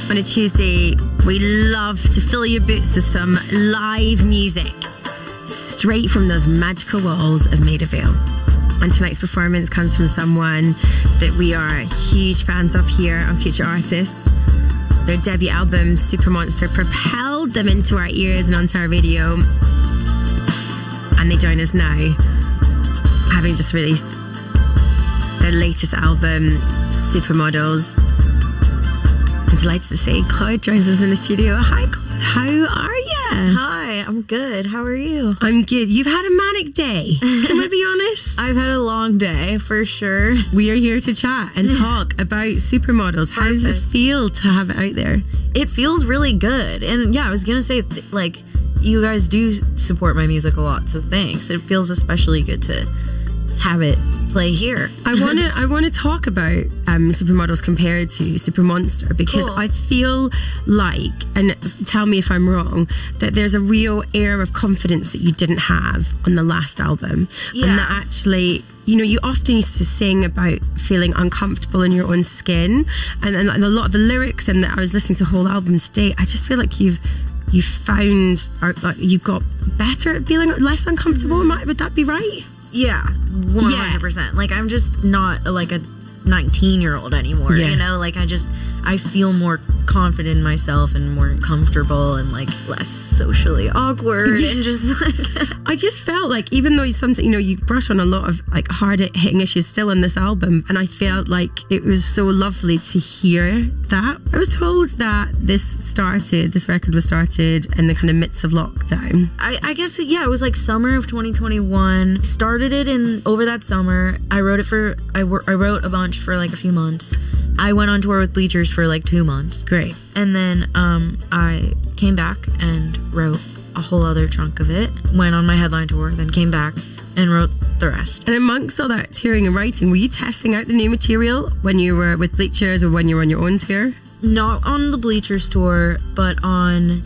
On a Tuesday, we love to fill your boots with some live music straight from those magical walls of Maida Vale. And tonight's performance comes from someone that we are huge fans of here on Future Artists. Their debut album, Super Monster, propelled them into our ears and onto our radio. And they join us now, having just released their latest album, Supermodels. I'm delighted to say Claud joins us in the studio. Hi, Claud. How are you? Hi, I'm good. How are you? I'm good. You've had a manic day. Can I be honest? I've had a long day, for sure. We are here to chat and talk about Supermodels. How does it feel to have it out there? It feels really good. And yeah, I was going to say, like, you guys do support my music a lot, so thanks. It feels especially good to have it play here. I want to talk about Supermodels compared to Super Monster, because I feel like, and tell me if I'm wrong, that there's a real air of confidence that you didn't have on the last album. Yeah. And that actually, you know, you often used to sing about feeling uncomfortable in your own skin, and a lot of the lyrics, and I was listening to the whole album today, I just feel like you found, or like you got better at feeling less uncomfortable. Would that be right? Yeah, 100%. Like, I'm just not like a 19-year-old anymore, you know? Like, I feel more confident in myself and more comfortable and, like, less socially awkward and just, like... I just felt like, even though you brush on a lot of, like, hard-hitting issues still in this album, and I felt like it was so lovely to hear that. I was told that this record was started in the kind of midst of lockdown. I guess, yeah, it was, like, summer of 2021. Started it over that summer. I wrote a bunch for, like, a few months. I went on tour with Bleachers for like 2 months. Great. And then I came back and wrote a whole other chunk of it. Went on my headline tour, then came back and wrote the rest. And amongst all that touring and writing, were you testing out the new material when you were with Bleachers or when you were on your own tour? Not on the Bleachers tour, but on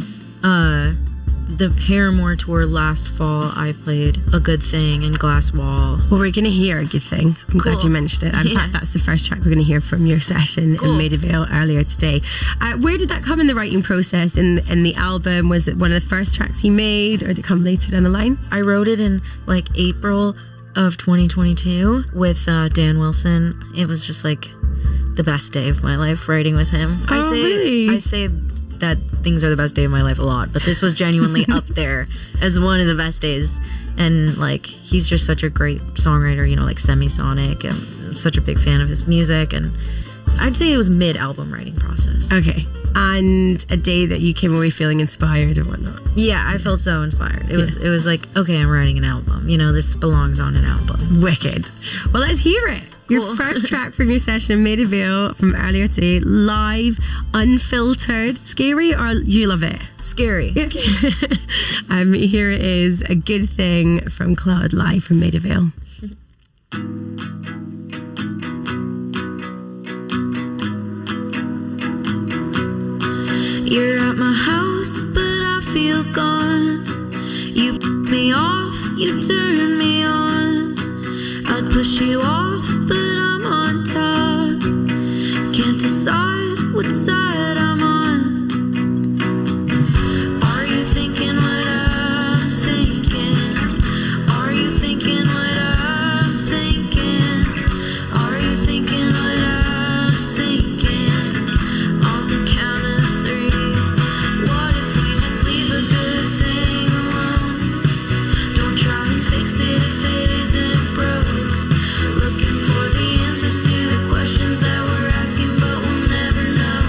the Paramore tour last fall. I played A Good Thing and Glass Wall. Well, we're going to hear A Good Thing. I'm glad you mentioned it. In fact, that's the first track we're going to hear from your session in Maida Vale earlier today. Where did that come in the writing process in the album? Was it one of the first tracks you made, or did it come later down the line? I wrote it in like April of 2022 with Dan Wilson. It was just like the best day of my life writing with him. Really? I say that things are the best day of my life a lot, but this was genuinely up there as one of the best days. And like, he's just such a great songwriter, you know, like Semisonic. I'm such a big fan of his music, and I'd say it was mid-album writing process. Okay. And a day that you came away feeling inspired and whatnot. Yeah, I felt so inspired. It was like, okay, I'm writing an album. You know, this belongs on an album. Wicked. Well, let's hear it. Your first track from your session, Maida Vale, from earlier today, live, unfiltered. Scary, or you love it? Scary. Okay. Here it is, A Good Thing from Claud, live from Maida Vale. You're at my house, but I feel gone. You put me off, you turn me on. I'd push you off, but I'm on top. Can't decide what side I'm on. Are you thinking what I'm thinking? Are you thinking what I'm thinking? Are you thinking what I'm thinking? On the count of 3, what if we just leave a good thing alone? Don't try and fix it if it isn't broke. Looking for the answers to the questions that we're asking, but we'll never know.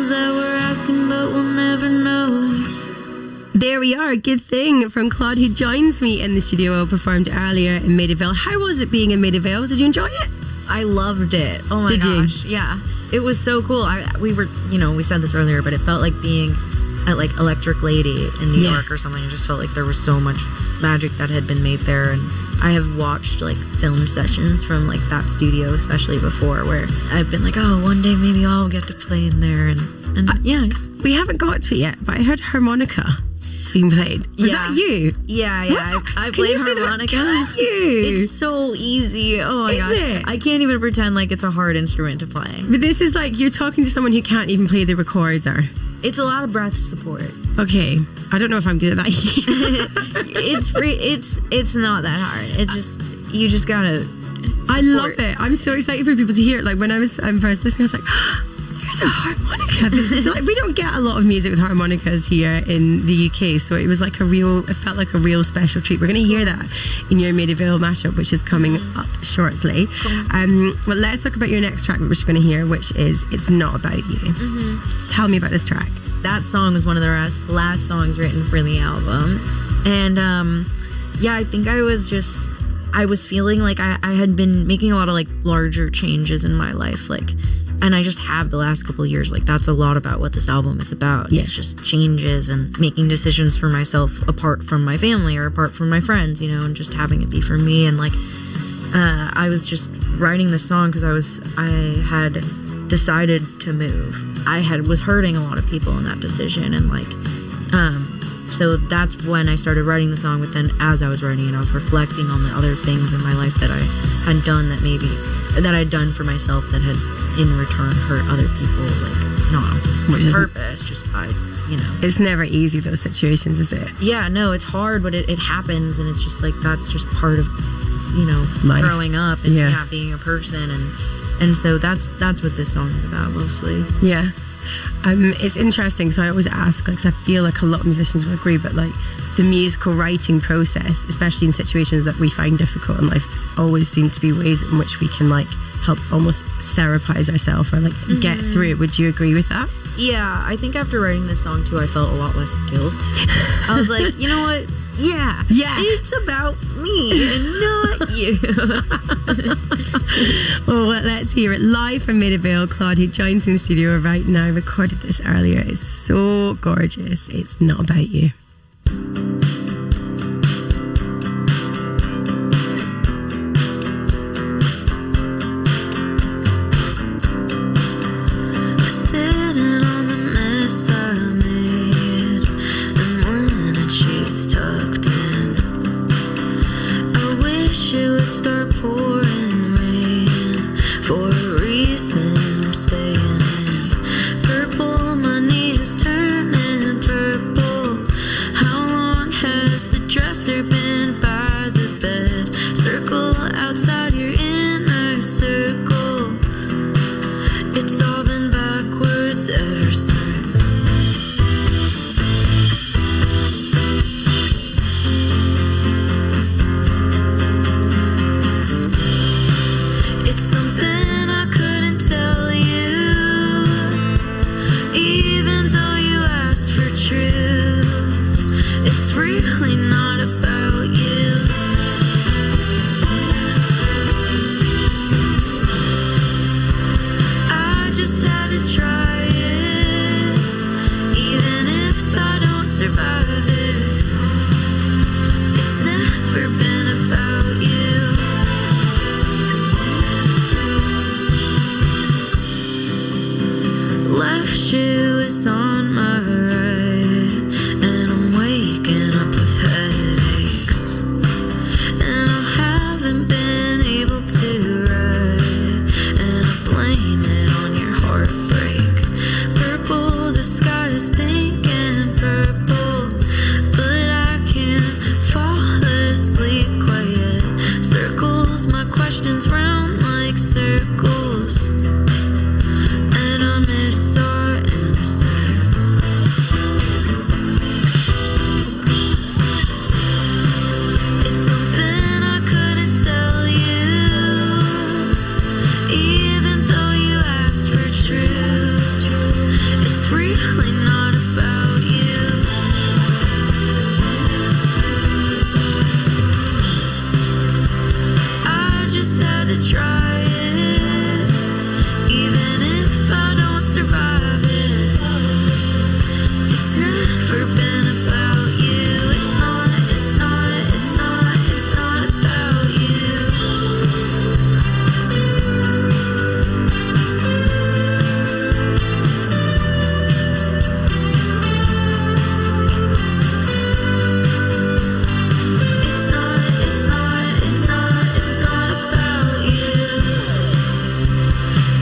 questions that we're asking, but we'll never know. There we are. Good thing from Claud, who joins me in the studio, performed earlier in Maidavale. How was it being in Maidavale? Did you enjoy it? I loved it. Oh my gosh. Yeah. It was so cool. We were, we said this earlier, but it felt like being at like Electric Lady in New York or something. It just felt like there was so much magic that had been made there. And I have watched like film sessions from like that studio, especially before, where I've been like, oh, one day maybe I'll get to play in there. And yeah. We haven't got to it yet, but I heard harmonica being played. Was that you? Yeah. I played harmonica. It's so easy. Oh my gosh. Is it? I can't even pretend like it's a hard instrument to play. But this is like you're talking to someone who can't even play the recorder. It's a lot of breath support. Okay. I don't know if I'm good at that. It's not that hard. You just gotta support. I love it. I'm so excited for people to hear it. Like when I was first listening, I was like, there's a harmonica. This is like, we don't get a lot of music with harmonicas here in the UK, so it felt like a real special treat. We're going to hear that in your Maidavale mashup, which is coming up shortly. Well, let's talk about your next track, which we're going to hear, which is It's Not About You. Tell me about this track. That song was one of the last songs written for the album. And I think I was feeling like I had been making a lot of like larger changes in my life, and I just have the last couple of years. Like that's a lot about what this album is about. It's just changes and making decisions for myself apart from my family or apart from my friends, and just having it be for me. And like I was just writing this song because I had decided to move. I was hurting a lot of people in that decision, and like so that's when I started writing the song. But then as I was writing it, I was reflecting on the other things in my life that I had done that I'd done for myself that had in return hurt other people, like not on purpose, just by, It's never easy, those situations, is it? Yeah, no, it's hard, but it happens, and it's just like, that's just part of, life. Growing up and being a person, and so that's what this song is about mostly. Yeah. It's interesting because I always ask, like, 'cause I feel like a lot of musicians will agree, but like the musical writing process, especially in situations that we find difficult in life, always seems to be ways in which we can like help almost therapize ourselves or like get through it. Would you agree with that? Yeah, I think after writing this song too, I felt a lot less guilt. I was like, you know what? Yeah, it's about me and not you. Well, let's hear it live from Maidavale. Claud, who joins me in the studio right now, recorded this earlier. It's so gorgeous. It's Not About You. Sitting on the mess I made, and when a sheet's tucked in, I wish it would start pouring rain. For a reason I'm staying in purple, my knees turning purple. How long has the dresser been by the bed? Circle outside your inner circle. It's all been backwards ever since. It's something I couldn't tell you, even though you asked for truth. It's really not about you. I just had to try it, even if I don't survive it. It's never been about you. Left shoe is on my right, and I'm waking up with headaches, and I haven't been able to write, and I blame it on your heartbreak. Purple, the sky is pink and purple, but I can't fall asleep quite yet. Circles, my questions round like circles, and I miss our innocence. definitely not about you. I just had to try it, even if I don't survive it. It's never been about you. It's not about you. It's not about you.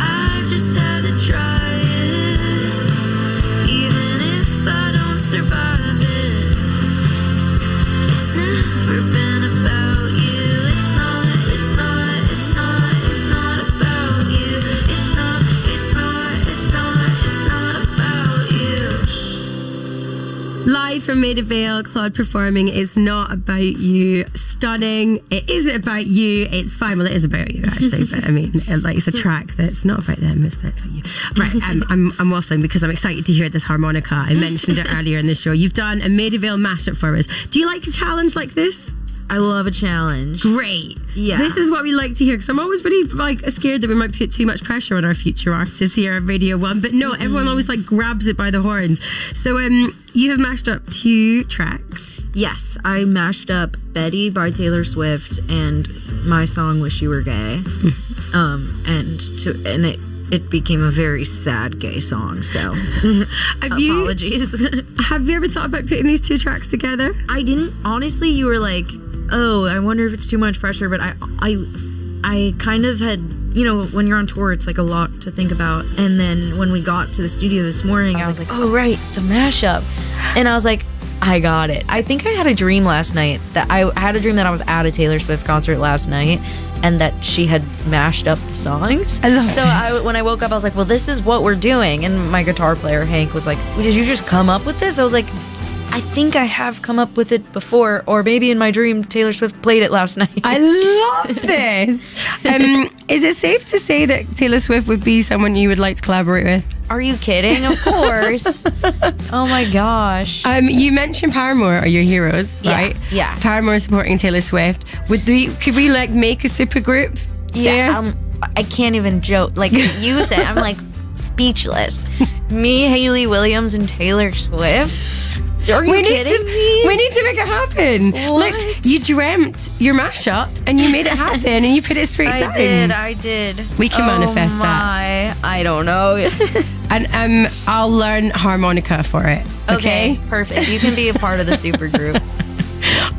I just had to try it, even if I don't survive it. It's never been about you. It's not about you. It's not about you. Live from Maida Vale, Claud performing Is Not About You. Stunning. It isn't about you. It's fine. Well, it is about you, actually. But I mean, like, it's a track that's not about them. It's not about you. Right. I'm waffling because I'm excited to hear this harmonica. I mentioned it earlier in the show. You've done a Maida Vale mashup for us. Do you like a challenge like this? I love a challenge. Great. Yeah. This is what we like to hear, because I'm always really scared that we might put too much pressure on our future artists here at Radio 1. But no, everyone always grabs it by the horns. So you have mashed up 2 tracks. Yes, I mashed up Betty by Taylor Swift and my song Wish You Were Gay. And it became a very sad gay song, so apologies. Have you ever thought about putting these 2 tracks together? I didn't. Honestly, you were like, oh, I wonder if it's too much pressure, but I kind of had, when you're on tour, it's like a lot to think about. And then when we got to the studio this morning, I was like, oh, right, the mashup. And I was like, I got it. I think I had a dream last night that I was at a Taylor Swift concert last night and that she had mashed up the songs. I love this. When I woke up, I was like, well, this is what we're doing. And my guitar player, Hank, was like, did you just come up with this? I was like, I think I have come up with it before, or maybe in my dream Taylor Swift played it last night. I love this. Is it safe to say that Taylor Swift would be someone you would like to collaborate with? Are you kidding? Of course. Oh my gosh. You mentioned Paramore are your heroes, right? Yeah. Paramore supporting Taylor Swift. Could we make a super group? Yeah. I can't even joke. Like you said, I'm speechless. Me, Hayley Williams, and Taylor Swift. Are you kidding me? We need to make it happen. What? Like, you dreamt your mashup and you made it happen and you put it straight down. I did. We can manifest that. I don't know. And I'll learn harmonica for it. Okay? Perfect. You can be a part of the super group.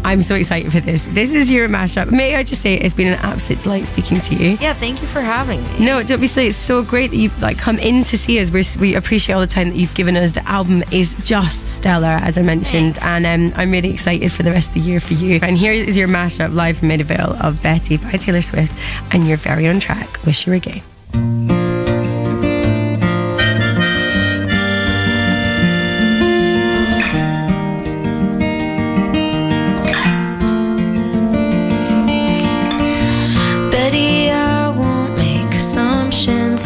I'm so excited for this. This is your mashup. May I just say it's been an absolute delight speaking to you. Yeah, thank you for having me. No, don't be silly. It's so great that you come in to see us. We appreciate all the time that you've given us. The album is just stellar, as I mentioned. Thanks. And I'm really excited for the rest of the year for you. And here is your mashup live from Maida Vale of Betty by Taylor Swift and your very own track, Wish You Were Gay.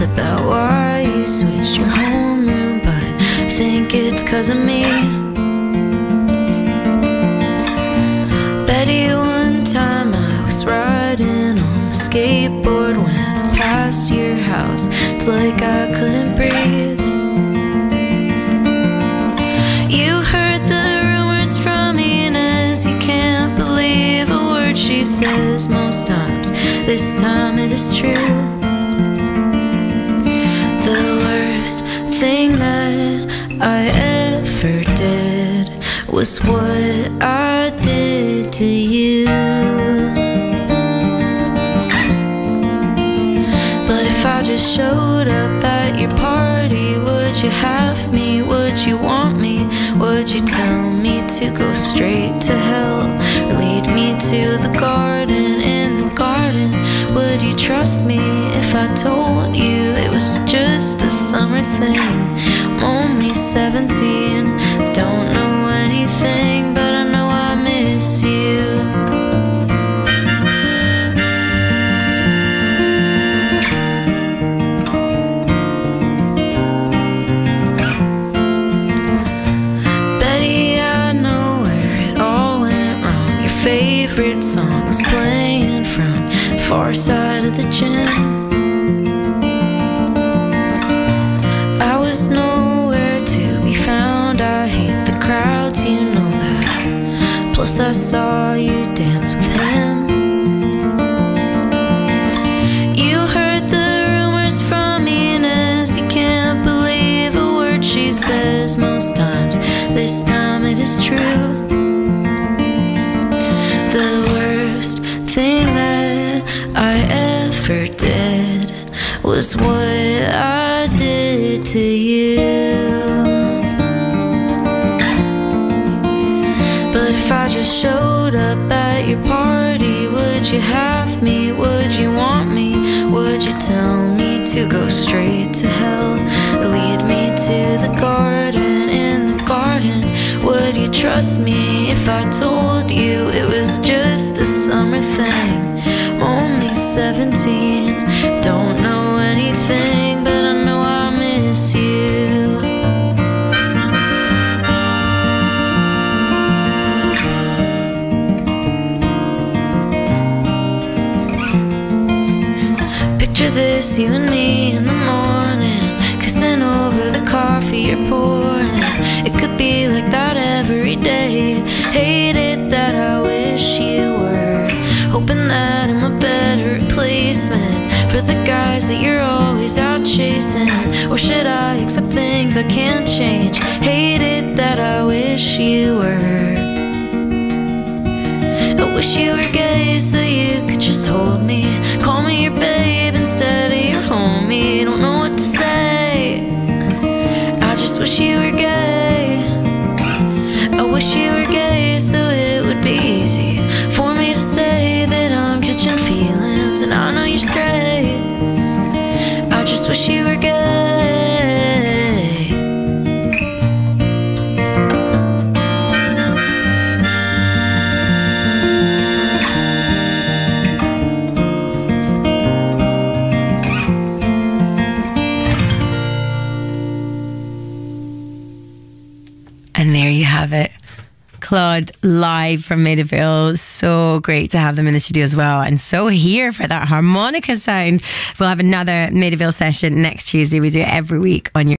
About why you switched your homeroom, but I think it's 'cause of me. Betty, one time I was riding on a skateboard when I passed your house. It's like I couldn't breathe. You heard the rumors from Inez. You can't believe a word she says most times. This time it is true. The worst thing that I ever did was what I did to you. But if I just showed up at your party, would you have me? Would you want me? Would you tell me to go straight to hell? Or lead me to the garden? In the garden, would you trust me if I told you it was just a summer thing? I'm only 17, don't know anything, but I know I miss you. favorite song was playing from far side of the gym. I was nowhere to be found. I hate the crowds, you know that. Plus I saw you dance with him. You heard the rumors from Inez. You can't believe a word she says most times. This time it is true. The worst thing that I ever did was what I did to you. But if I just showed up at your party, would you have me? Would you want me? Would you tell me to go straight to hell? Lead me to the garden, in the garden. Would you trust me if I told you it was just a summer thing? Only 17, don't know anything, but I know I miss you. Picture this, you and me in the morning, kissing over the coffee you're pouring. It could be like that every day. Hate it that I wish you were, hoping that I'm a better replacement for the guys that you're always out chasing. Or should I accept things I can't change? Hate it that I wish you were. I wish you were gay so you could just hold me, call me your babe instead of your homie. Don't know what to say, I just wish you were gay. I wish you were gay so it would be easy for me to say that I'm catching feelings and I know you're straight. I just wish you were gay. And there you have it. Claud live from Maida Vale. So great to have them in the studio as well. And so here for that harmonica sound. We'll have another Maida Vale session next Tuesday. We do it every week on your